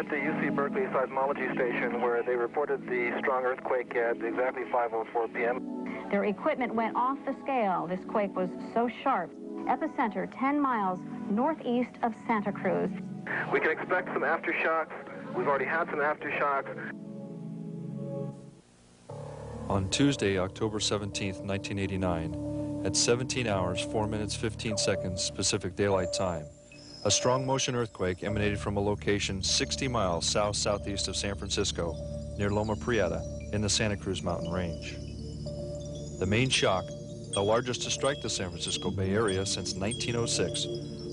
here at the UC Berkeley seismology station where they reported the strong earthquake at exactly 5:04 p.m. Their equipment went off the scale. This quake was so sharp. Epicenter 10 miles northeast of Santa Cruz. We can expect some aftershocks. We've already had some aftershocks. On Tuesday, October 17, 1989, at 17 hours, 4 minutes, 15 seconds Pacific Daylight Time, a strong motion earthquake emanated from a location 60 miles south-southeast of San Francisco, near Loma Prieta, in the Santa Cruz mountain range. The main shock, the largest to strike the San Francisco Bay Area since 1906,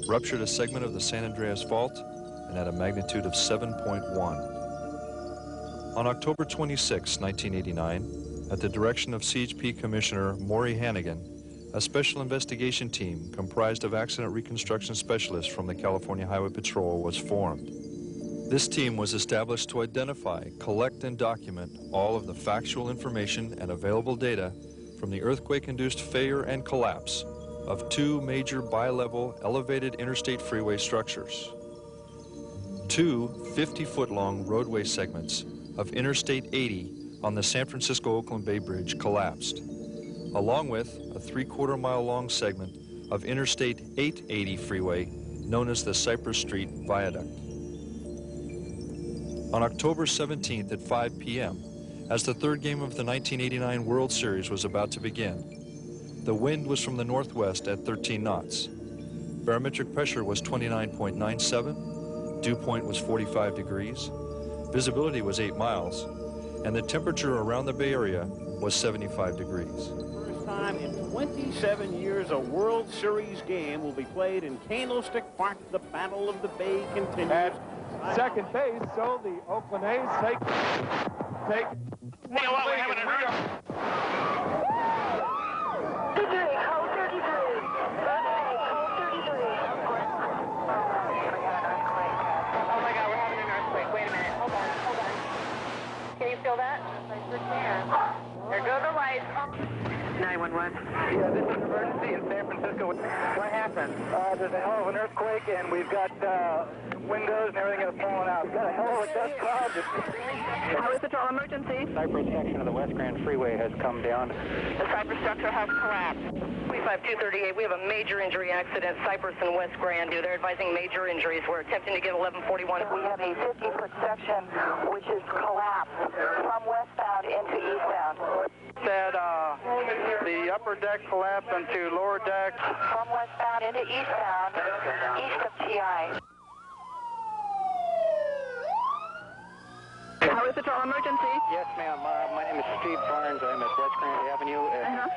ruptured a segment of the San Andreas Fault and at a magnitude of 7.1. On October 26, 1989, at the direction of CHP Commissioner Maury Hannigan, a special investigation team comprised of accident reconstruction specialists from the California Highway Patrol was formed. This team was established to identify, collect, and document all of the factual information and available data from the earthquake-induced failure and collapse of two major bi-level elevated interstate freeway structures. Two 50-foot-long roadway segments of Interstate 80 on the San Francisco-Oakland Bay Bridge collapsed, along with a 3/4-mile-long segment of Interstate 880 freeway known as the Cypress Street Viaduct. On October 17th at 5 p.m., as the third game of the 1989 World Series was about to begin, the wind was from the northwest at 13 knots. Barometric pressure was 29.97, dew point was 45 degrees, visibility was 8 miles, and the temperature around the Bay Area was 75 degrees. First time in 27 years a World Series game will be played in Candlestick Park. The Battle of the Bay continues. At second base, so the Oakland A's take. Neil, we're having an earth. Code 33. Code 33. Oh my God, we're having an earthquake. Wait a minute. Hold on. Can you feel that? I sure can. There go the lights. 911. Yeah, this is an emergency in San Francisco. What happened? There's a hell of an earthquake, and we've got windows and everything that's falling out. We've got a hell of a dust cloud. How is the total emergency? Cypress section of the West Grand Freeway has come down. The Cypress structure has collapsed. 25238, we have a major injury accident, Cypress and West Grand. They're advising major injuries. We're attempting to get 1141. We have a 50-foot section which is collapsed from westbound into eastbound. Said the upper deck collapsed onto lower deck. From westbound into eastbound, east of TI. How is the total emergency? Yes, ma'am. My name is Steve Barnes. I'm at West Grand Avenue.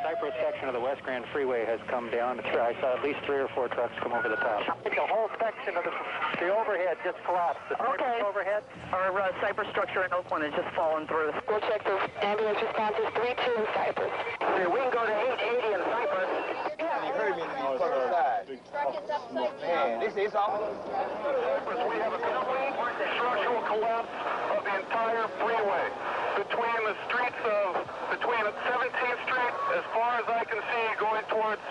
Cypress section of the West Grand Freeway has come down. I saw at least 3 or 4 trucks come over the top. The whole section of the overhead just collapsed. The Cypress overhead. Our Cypress structure in Oakland has just fallen through. We'll check the ambulance responses 3-2 in Cypress. We can go to 880 in Cypress. You heard me on the other side. Man, this is awful. We have a complete structural collapse of the entire freeway between 17th Street, as far as I can see, going towards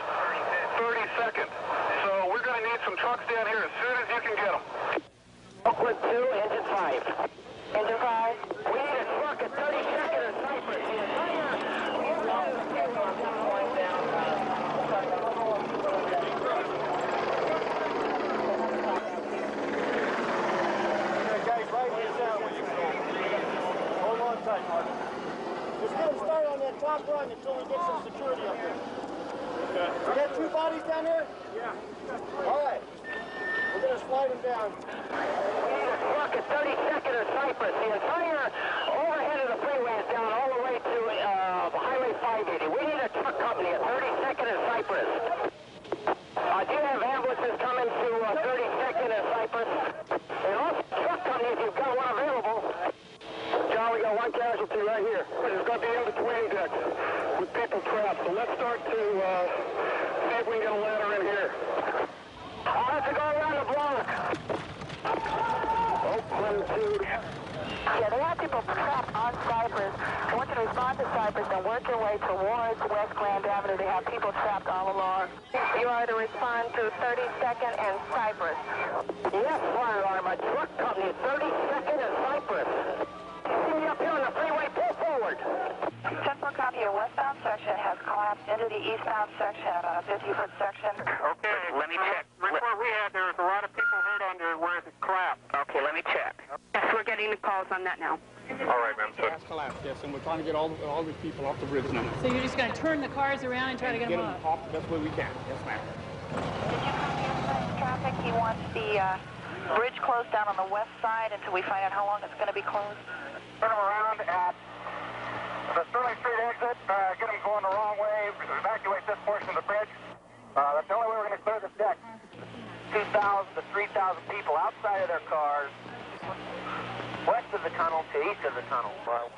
32nd. So we're going to need some trucks down here as soon as you can get them. Oakland 2, engine 5. Engine 5. We need a truck at 32nd in Cypress. Let's get them started on that top run until we get some security up there. Okay. We got 2 bodies down there? Yeah. All right. We're going to slide them down. We need a truck at 32nd and Cypress. The entire overhead of the freeway is down all the way to Highway 580. We need a truck company at 32nd and Cypress. Do you have ambulances coming to 32nd and Cypress? And also truck companies, you've got one available. John, we got 1 casualty right here. It's got the in-between deck with people trapped. So let's start to see if we can get a ladder in here. I'll have to go around the block. Oakland 2. Yeah, they have people trapped on Cypress. I want you to respond to Cypress and work your way towards West Grand Avenue. They have people trapped all along. You are to respond to 32nd and Cypress. Yes, fire alarm. A truck company, 32nd collapsed into the eastbound section, a 50-foot section. Okay, let me check. Report we had, there was a lot of people hurt under where it collapsed. Okay, let me check. Yes, we're getting the calls on that now. All right, ma'am. It's collapsed, yes, and we're trying to get all these people off the bridge now. So you're just going to turn the cars around and try to get them off? Off the best way we can. Yes, ma'am. Did you come in traffic? He wants the bridge closed down on the west side until we find out how long it's going to be closed. Turn around at the Sterling Street exit, get them going the wrong way, evacuate this portion of the bridge. That's the only way we're going to clear this deck. 2,000 to 3,000 people outside of their cars, west of the tunnel to east of the tunnel.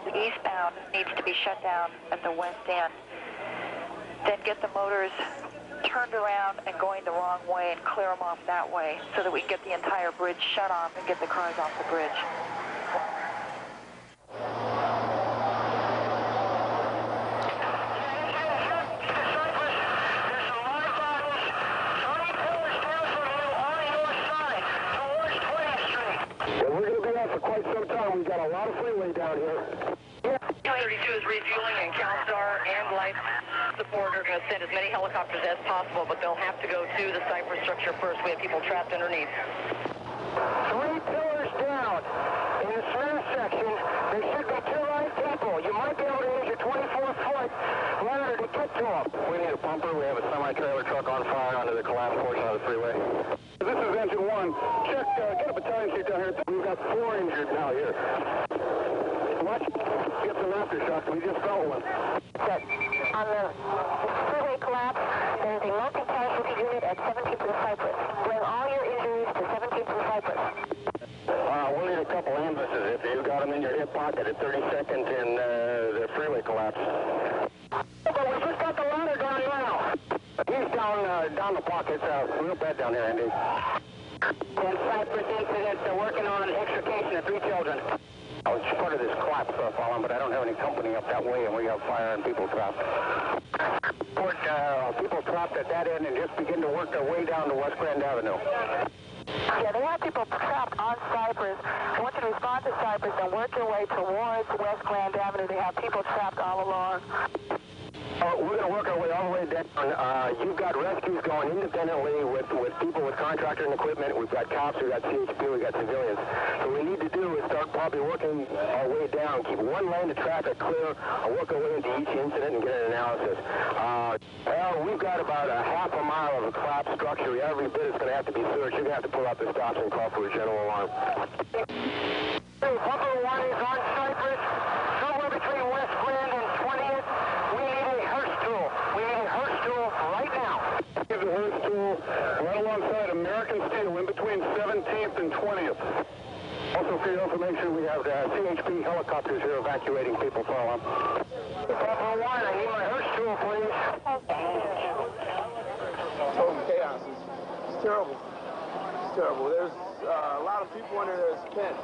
The eastbound needs to be shut down at the west end. Then get the motors turned around and going the wrong way and clear them off that way so that we can get the entire bridge shut off and get the cars off the bridge. Quite some time. We've got a lot of freeway down here. 232 is refueling, and CalStar and Life Support are going to send as many helicopters as possible, but they'll have to go to the Cypress structure first. We have people trapped underneath. 3 pillars down. In the center section, there should be 2 live people. You might be able to use your 24-foot ladder to get to them. We need a pumper. We have a semi-trailer truck on fire under the collapsed portion of the freeway. This is engine 1. Check, get a battalion seat down here. We've got 4 injured now here. Watch, get some aftershocks. We just felt one. Check. On the freeway collapse, there is a multi-casualty unit at 17th and Cypress. Bring all your injuries to 17th and Cypress. We'll need a couple ambulances if you got them in your hip pocket at 30 seconds in the freeway collapse. But we just got the ladder down now. He's down the pocket. It's real bad down here, Andy. And Cypress incident, they're working on extrication of 3 children. I was part of this collapse falling, but I don't have any company up that way, and we have fire and people trapped. Report people trapped at that end and just begin to work their way down to West Grand Avenue. Yeah, they have people trapped on Cypress. I want you to respond to Cypress and work your way towards West Grand Avenue. They have people trapped all along. We're going to work our way all the way down. You've got rescues going independently with people with contractor and equipment. We've got cops, we've got CHP, we've got civilians. So what we need to do is start probably working our way down, keep one lane of traffic clear, work our way into each incident and get an analysis. Well, we've got about a half a mile of a collapsed structure. Every bit is going to have to be searched. You're going to have to pull out the stops and call for a general alarm. Pumper 1 is on Cypress, somewhere between West Grand and 20th. We need a hearse tool. We need a hearse tool right now. Give the hearse tool right alongside American Steel in between 17th and 20th. Also, for your information, we have CHP helicopters here evacuating people from. Pumper 1, I need my hearse tool, please. Total chaos. It's terrible. It's terrible. There's a lot of people under there spent.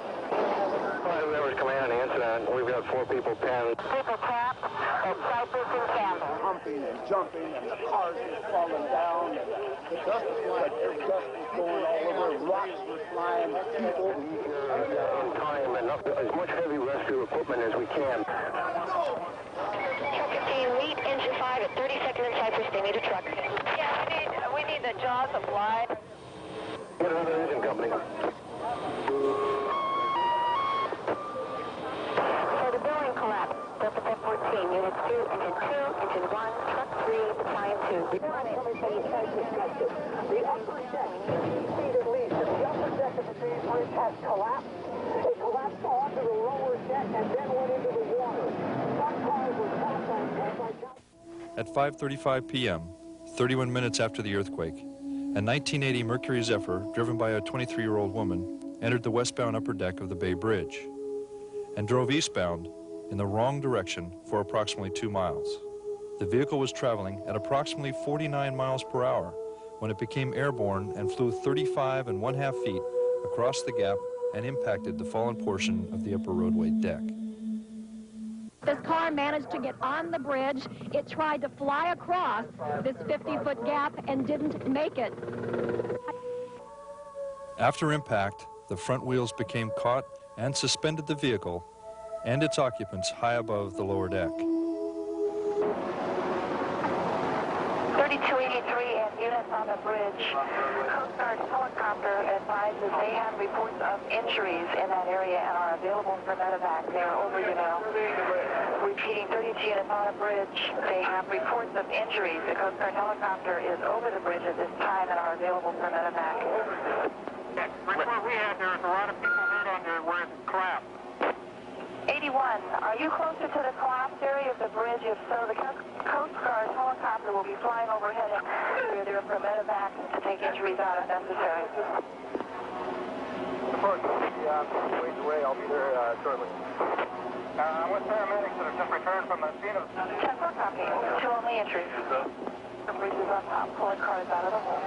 Five members command the incident. We've got 4 people pinned. People trapped at Cypress and Campbell. Humping and jumping, and the cars were falling down, and the dust was flying. Dust was going all over. Rocks were flying. People. In time, and as much heavy rescue equipment as we can. Truck 15, meet engine 5 at 32nd and Cypress. They need a truck. Yeah, we need the jaws of life. Get another engine company. So the building collapsed. Delta 14, Unit 2, Engine 2, Engine 1, Truck 3, Battalion 2. The upper deck, 50 feet at least, the upper deck of the main bridge has collapsed. It collapsed onto the lower deck and then went into the water. Some cars were trapped on At 5:35 p.m., 31 minutes after the earthquake, a 1980 Mercury Zephyr, driven by a 23-year-old woman, entered the westbound upper deck of the Bay Bridge and drove eastbound in the wrong direction for approximately 2 miles. The vehicle was traveling at approximately 49 miles per hour when it became airborne and flew 35 1/2 feet across the gap and impacted the fallen portion of the upper roadway deck. This car managed to get on the bridge. It tried to fly across this 50-foot gap and didn't make it. After impact, the front wheels became caught and suspended the vehicle and its occupants high above the lower deck. 3283 and units on the bridge. Coast Guard helicopter advises they have reports of injuries in that area and are available for medevac. They're over you now. Repeating, 32 units on the bridge. They have reports of injuries. The Coast Guard helicopter is over the bridge at this time and are available for medevac. Report we had, there was a lot of people hurt under where it collapsed. 81, are you closer to the collapsed area of the bridge? If so, the Coast Guard helicopter will be flying overhead and we're there for medevac to take injuries out if necessary. Report, ways away. I'll be there shortly. I'm with paramedics that have just returned from the scene of... 10-4 copy. 2 only injuries. The bridge is on top, pulling cars out of the hole.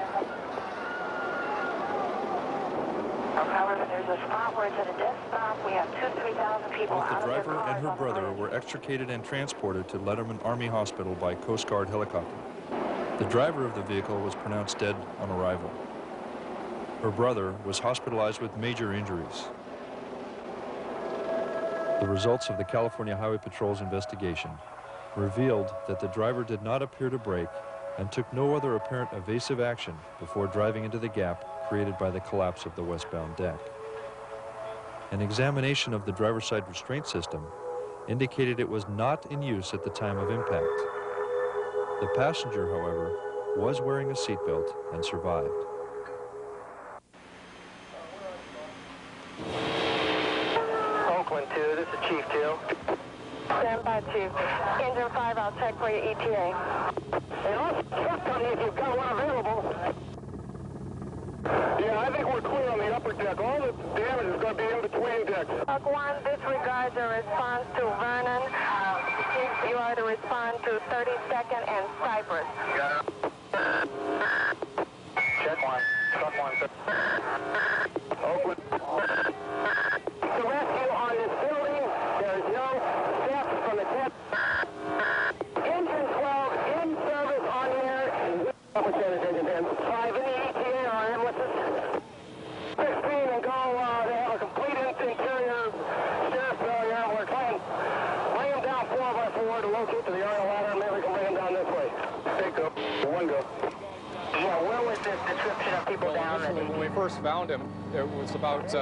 However, there's a spot where it's at a dead stop. We have 2,000-3,000 people Both out the of their driver cars and her on the brother bridge. were extricated and transported to Letterman Army Hospital by Coast Guard helicopter. The driver of the vehicle was pronounced dead on arrival. Her brother was hospitalized with major injuries. The results of the California Highway Patrol's investigation revealed that the driver did not appear to brake and took no other apparent evasive action before driving into the gap created by the collapse of the westbound deck. An examination of the driver's side restraint system indicated it was not in use at the time of impact. The passenger, however, was wearing a seatbelt and survived. Oakland 2, this is Chief 2. Stand by, Chief. Engine 5, I'll check for your ETA. Hey, also, truck company, if you've got one available. Yeah, I think we're clear on the upper deck. All the damage is going to be in between decks. Truck 1, disregards a response to Vernon. You are to respond to 32nd and Cypress. Check 1. Truck 1, sir. Oakland. The rescue on this building, there is no steps from the tip. Engine 12 in service on air. Upper standard engine 10. 5 in the ETA on ambulances. 16 and go. They have a complete interior stair failure. We're trying to bring them down 4x4 to locate to the aerial ladder. Maybe we can bring them down this way. Take up. One go. Yeah, where was this description of people down? When we first found him, it was about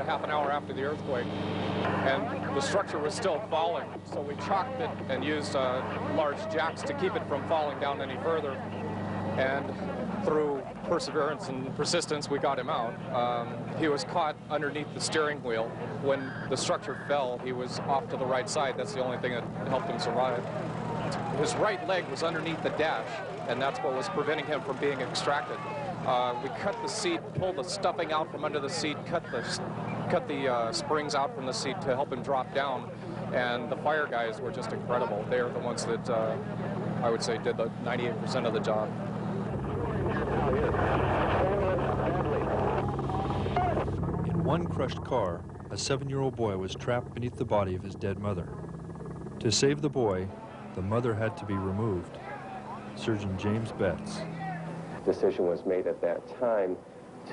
a half an hour after the earthquake, and the structure was still falling. So we chalked it and used large jacks to keep it from falling down any further. And through perseverance and persistence, we got him out. He was caught underneath the steering wheel. When the structure fell, he was off to the right side. That's the only thing that helped him survive. His right leg was underneath the dash, and that's what was preventing him from being extracted. We cut the seat, pulled the stuffing out from under the seat, cut the springs out from the seat to help him drop down, and the fire guys were just incredible. They are the ones that I would say did the 98% of the job. In one crushed car, a 7-year-old boy was trapped beneath the body of his dead mother. To save the boy, the mother had to be removed. Surgeon James Betts. Decision was made at that time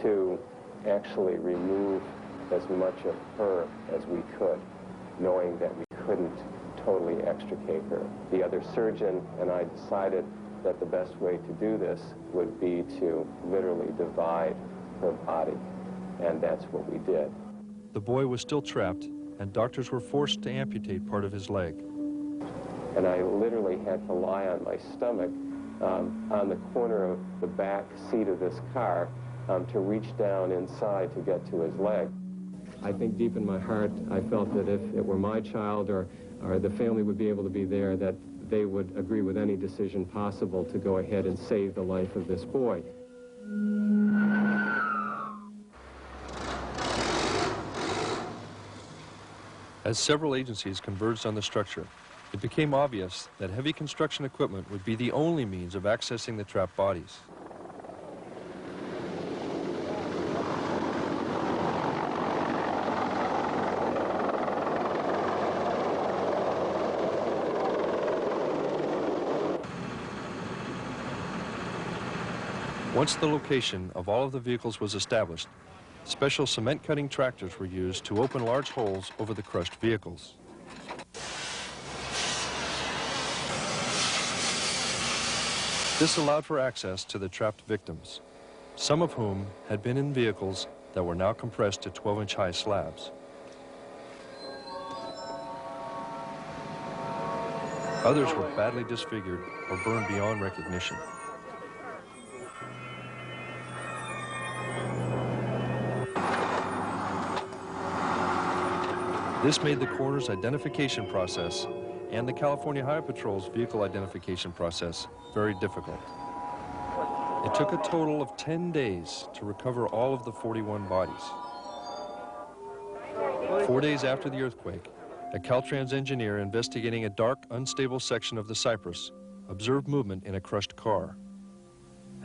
to actually remove as much of her as we could, knowing that we couldn't totally extricate her. The other surgeon and I decided that the best way to do this would be to literally divide her body, and that's what we did. The boy was still trapped, and doctors were forced to amputate part of his leg. And I literally had to lie on my stomach on the corner of the back seat of this car to reach down inside to get to his leg. I think deep in my heart, I felt that if it were my child or the family would be able to be there, that they would agree with any decision possible to go ahead and save the life of this boy. As several agencies converged on the structure, it became obvious that heavy construction equipment would be the only means of accessing the trapped bodies. Once the location of all of the vehicles was established, special cement cutting tractors were used to open large holes over the crushed vehicles. This allowed for access to the trapped victims, some of whom had been in vehicles that were now compressed to 12-inch high slabs. Others were badly disfigured or burned beyond recognition. This made the coroner's identification process and the California Highway Patrol's vehicle identification process very difficult. It took a total of 10 days to recover all of the 41 bodies. 4 days after the earthquake, a Caltrans engineer investigating a dark, unstable section of the Cypress observed movement in a crushed car.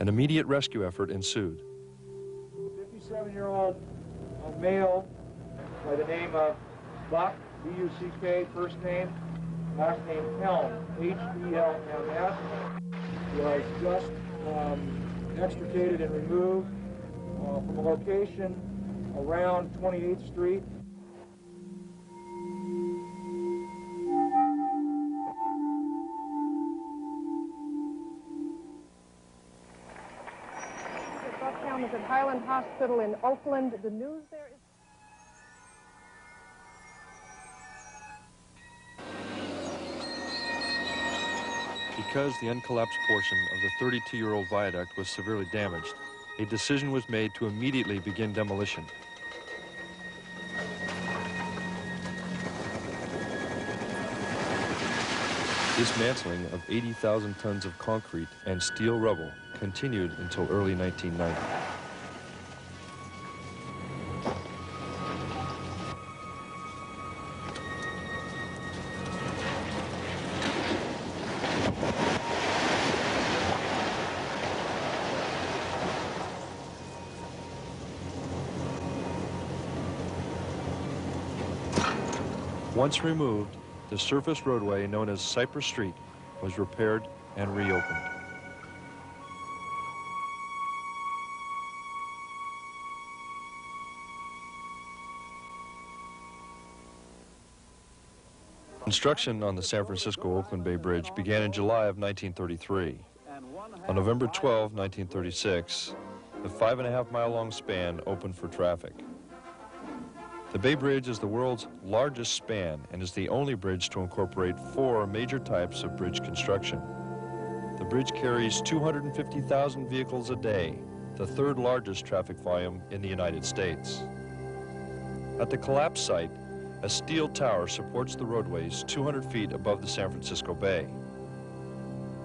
An immediate rescue effort ensued. 57-year-old male by the name of Buck, B-U-C-K, first name, last name Helm, H-E-L-M-S, was just extricated and removed from a location around 28th Street. Buck Helm is at Highland Hospital in Oakland. The news there is... Because the uncollapsed portion of the 32-year-old viaduct was severely damaged, a decision was made to immediately begin demolition. Dismantling of 80,000 tons of concrete and steel rubble continued until early 1990. Once removed, the surface roadway known as Cypress Street was repaired and reopened. Construction on the San Francisco-Oakland Bay Bridge began in July of 1933. On November 12, 1936, the 5.5-mile-long span opened for traffic. The Bay Bridge is the world's largest span and is the only bridge to incorporate 4 major types of bridge construction. The bridge carries 250,000 vehicles a day, the 3rd largest traffic volume in the United States. At the collapse site, a steel tower supports the roadways 200 feet above the San Francisco Bay.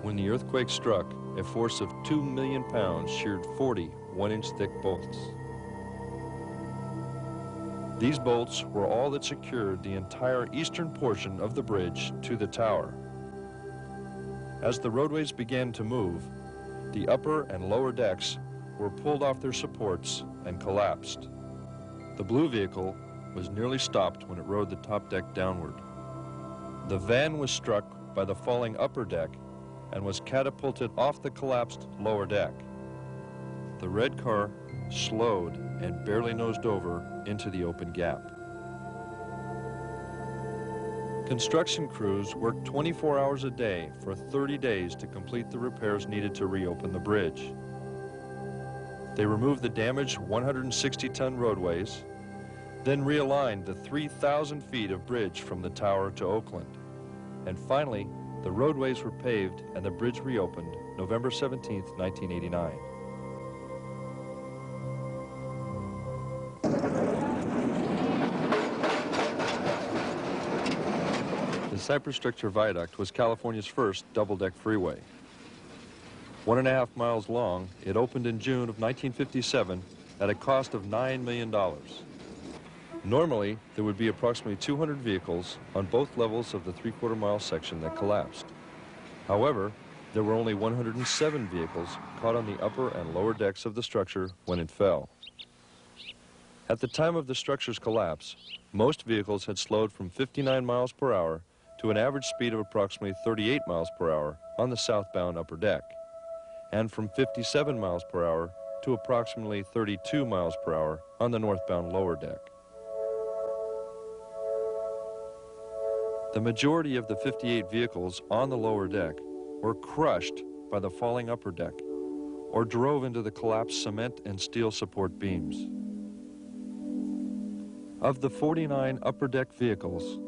When the earthquake struck, a force of 2 million pounds sheared 40 1-inch thick bolts. These bolts were all that secured the entire eastern portion of the bridge to the tower. As the roadways began to move, the upper and lower decks were pulled off their supports and collapsed. The blue vehicle was nearly stopped when it rode the top deck downward. The van was struck by the falling upper deck and was catapulted off the collapsed lower deck. The red car slowed and barely nosed over into the open gap. Construction crews worked 24 hours a day for 30 days to complete the repairs needed to reopen the bridge. They removed the damaged 160-ton roadways, then realigned the 3,000 feet of bridge from the tower to Oakland. And finally, the roadways were paved and the bridge reopened November 17, 1989. The Cypress Structure Viaduct was California's first double-deck freeway. 1.5 miles long, it opened in June of 1957 at a cost of $9 million. Normally, there would be approximately 200 vehicles on both levels of the 3/4-mile section that collapsed. However, there were only 107 vehicles caught on the upper and lower decks of the structure when it fell. At the time of the structure's collapse, most vehicles had slowed from 59 miles per hour to an average speed of approximately 38 miles per hour on the southbound upper deck, and from 57 miles per hour to approximately 32 miles per hour on the northbound lower deck. The majority of the 58 vehicles on the lower deck were crushed by the falling upper deck or drove into the collapsed cement and steel support beams. Of the 49 upper deck vehicles,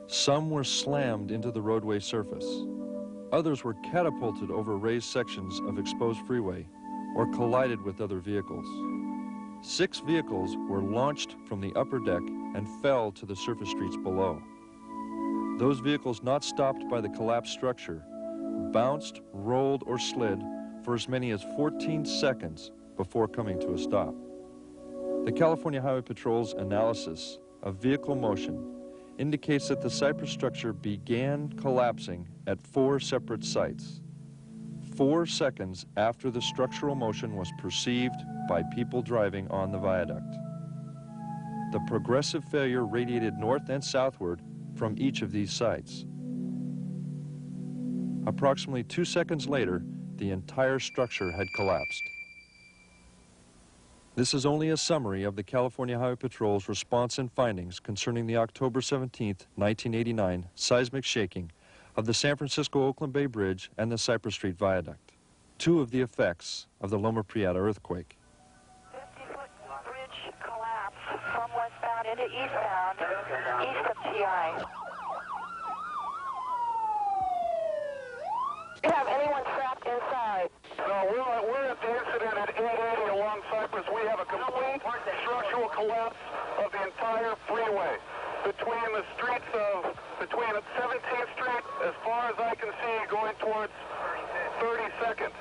some were slammed into the roadway surface. Others were catapulted over raised sections of exposed freeway or collided with other vehicles. 6 vehicles were launched from the upper deck and fell to the surface streets below. Those vehicles not stopped by the collapsed structure bounced, rolled, or slid for as many as 14 seconds before coming to a stop. The California Highway Patrol's analysis of vehicle motion indicates that the Cypress structure began collapsing at 4 separate sites, 4 seconds after the structural motion was perceived by people driving on the viaduct. The progressive failure radiated north and southward from each of these sites. Approximately 2 seconds later, the entire structure had collapsed. This is only a summary of the California Highway Patrol's response and findings concerning the October 17, 1989 seismic shaking of the San Francisco-Oakland Bay Bridge and the Cypress Street Viaduct, 2 of the effects of the Loma Prieta earthquake. 50-foot bridge collapse from westbound into eastbound, east of TI. Do you have anyone trapped inside? No, we're at the incident at 880 along Cypress. We have a complete structural collapse of the entire freeway between 17th Street, as far as I can see, going towards 32nd.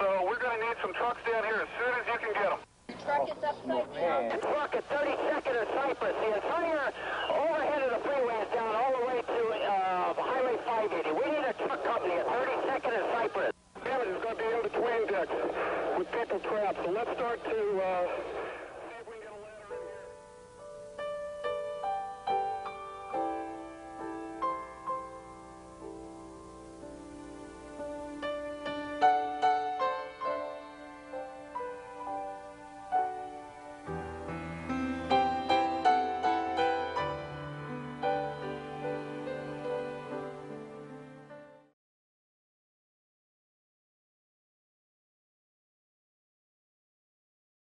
So we're going to need some trucks down here as soon as you can get them. Truck is upside down. The truck at 32nd and Cypress. The entire overhead of the freeway is down all the way to Highway 580. We need a truck company at 32nd and Cypress. Damage is going to be in between decks with people trapped. So let's start to